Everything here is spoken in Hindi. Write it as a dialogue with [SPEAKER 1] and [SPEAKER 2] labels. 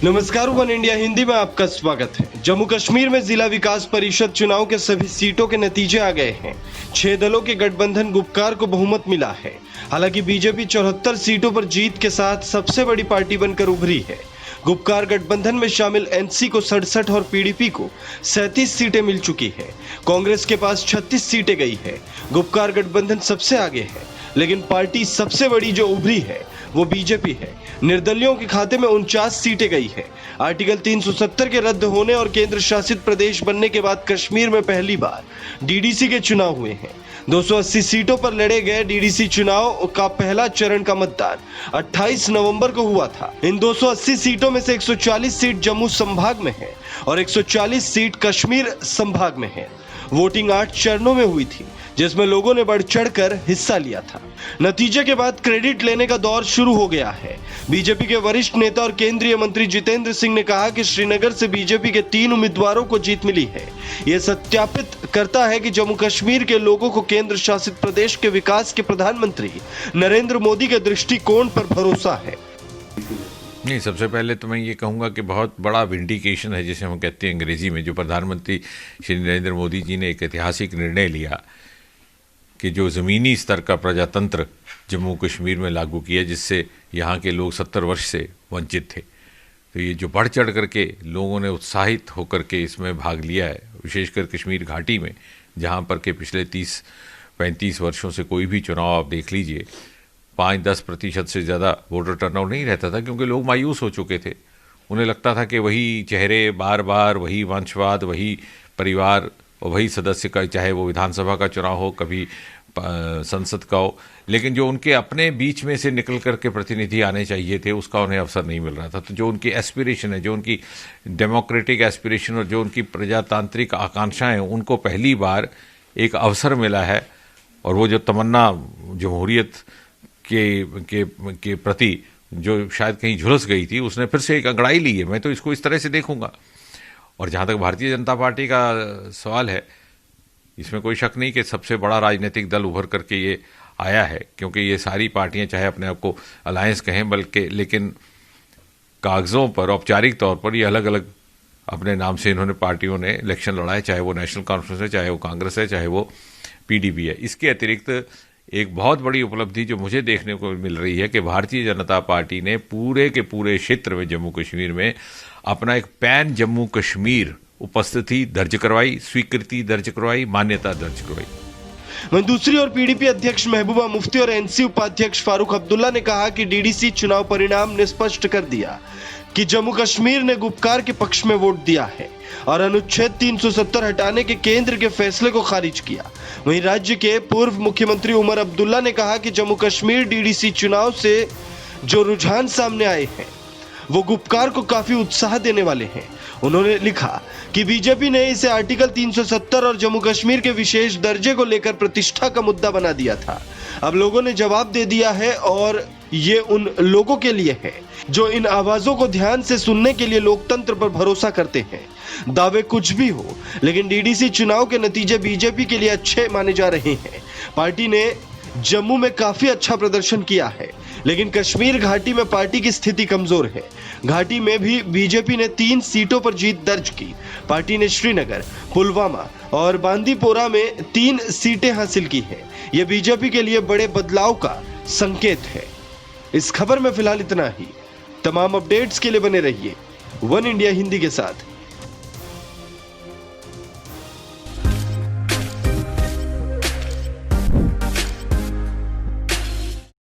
[SPEAKER 1] नमस्कार, वन इंडिया हिंदी में आपका स्वागत है। जम्मू कश्मीर में जिला विकास परिषद चुनाव के सभी सीटों के नतीजे आ गए हैं। 6 दलों के गठबंधन गुपकार को बहुमत मिला है। हालांकि बीजेपी 74 सीटों पर जीत के साथ सबसे बड़ी पार्टी बनकर उभरी है। गुपकार गठबंधन में शामिल एनसी को 67 और पीडीपी को 37 सीटें मिल चुकी है। कांग्रेस के पास 36 सीटें गई है। गुपकार गठबंधन सबसे आगे है, लेकिन पार्टी सबसे बड़ी जो उभरी है वो बीजेपी है। निर्दलियों के खाते में 49 सीटें गई है। आर्टिकल 370 के रद्द होने और केंद्र शासित प्रदेश बनने के बाद कश्मीर में पहली बार डीडीसी के चुनाव हुए हैं। 280 सीटों पर लड़े गए डीडीसी चुनाव का पहला चरण का मतदान 28 नवंबर को हुआ था। इन 280 सीटों में से 140 सीट जम्मू संभाग में है और 140 सीट कश्मीर संभाग में है। वोटिंग 8 चरणों में हुई थी, जिसमें लोगों ने बढ़ चढ़कर हिस्सा लिया था। नतीजे के बाद क्रेडिट लेने का दौर शुरू हो गया है। बीजेपी के वरिष्ठ नेता और केंद्रीय मंत्री जितेंद्र सिंह ने कहा कि श्रीनगर से बीजेपी के 3 उम्मीदवारों को जीत मिली है। यह सत्यापित करता है कि जम्मू कश्मीर के लोगों को केंद्र शासित प्रदेश के विकास के प्रधानमंत्री नरेंद्र मोदी के दृष्टिकोण पर भरोसा है।
[SPEAKER 2] नहीं, सबसे पहले तो मैं ये कहूँगा कि बहुत बड़ा विंडिकेशन है, जिसे हम कहते हैं अंग्रेजी में, जो प्रधानमंत्री श्री नरेंद्र मोदी जी ने एक ऐतिहासिक निर्णय लिया कि जो ज़मीनी स्तर का प्रजातंत्र जम्मू कश्मीर में लागू किया, जिससे यहाँ के लोग 70 वर्ष से वंचित थे। तो ये जो बढ़ चढ़ करके लोगों ने उत्साहित होकर के इसमें भाग लिया है, विशेषकर कश्मीर घाटी में, जहाँ पर के पिछले 30-35 वर्षों से कोई भी चुनाव आप देख लीजिए, 5-10% से ज़्यादा वोटर टर्नआउट नहीं रहता था, क्योंकि लोग मायूस हो चुके थे। उन्हें लगता था कि वही चेहरे बार बार, वही वंशवाद, वही परिवार और वही सदस्य का, चाहे वो विधानसभा का चुनाव हो, कभी संसद का हो, लेकिन जो उनके अपने बीच में से निकल करके प्रतिनिधि आने चाहिए थे, उसका उन्हें अवसर नहीं मिल रहा था। तो जो उनकी एस्पिरेशन है, जो उनकी डेमोक्रेटिक एस्पिरेशन और जो उनकी प्रजातांत्रिक आकांक्षाएं हैं, उनको पहली बार एक अवसर मिला है। और वो जो तमन्ना जमहूरियत के प्रति जो शायद कहीं झुलस गई थी, उसने फिर से एक अंगड़ाई ली है। मैं तो इसको इस तरह से देखूंगा। और जहाँ तक भारतीय जनता पार्टी का सवाल है, इसमें कोई शक नहीं कि सबसे बड़ा राजनीतिक दल उभर करके ये आया है, क्योंकि ये सारी पार्टियां चाहे अपने आप को अलायंस कहें, बल्कि लेकिन कागज़ों पर, औपचारिक तौर पर ये अलग अलग अपने नाम से इन्होंने पार्टियों ने इलेक्शन लड़ाए, चाहे वो नेशनल कॉन्फ्रेंस है, चाहे वो कांग्रेस है, चाहे वो पीडीपी है। इसके अतिरिक्त एक बहुत बड़ी उपलब्धि जो मुझे देखने को मिल रही है कि भारतीय जनता पार्टी ने पूरे के पूरे क्षेत्र में, जम्मू कश्मीर में, अपना एक पैन जम्मू कश्मीर उपस्थिति दर्ज करवाई, स्वीकृति दर्ज करवाई, मान्यता दर्ज करवाई।
[SPEAKER 1] वहीं दूसरी ओर पीडीपी अध्यक्ष महबूबा मुफ्ती और एनसी उपाध्यक्ष फारूक अब्दुल्ला ने कहा कि डीडीसी चुनाव परिणाम ने स्पष्ट कर दिया कि जम्मू कश्मीर ने गुपकार के पक्ष में वोट दिया है और अनुच्छेद 370 हटाने के केंद्र के फैसले को खारिज किया। वहीं राज्य के पूर्व मुख्यमंत्री उमर अब्दुल्ला ने कहा कि जम्मू कश्मीर डीडीसी चुनाव से जो रुझान सामने आए हैं वो गुपकार को काफी उत्साह देने वाले हैं। उन्होंने लिखा कि बीजेपी ने इसे आर्टिकल 370 और जम्मू कश्मीर के विशेष दर्जे को लेकर प्रतिष्ठा का मुद्दा बना दिया था। अब लोगों ने जवाब दे दिया है और ये उन लोगों के लिए है जो इन आवाजों को ध्यान से सुनने के लिए लोकतंत्र पर भरोसा करते हैं। दावे कुछ भी हो, लेकिन डीडीसी चुनाव के नतीजे बीजेपी के लिए अच्छे माने जा रहे हैं। पार्टी ने जम्मू में काफी अच्छा प्रदर्शन किया है, लेकिन कश्मीर घाटी में पार्टी की स्थिति कमजोर है। घाटी में भी बीजेपी ने 3 सीटों पर जीत दर्ज की। पार्टी ने श्रीनगर, पुलवामा और बांदीपोरा में 3 सीटें हासिल की हैं। यह बीजेपी के लिए बड़े बदलाव का संकेत है। इस खबर में फिलहाल इतना ही। तमाम अपडेट्स के लिए बने रहिए वन इंडिया हिंदी के साथ।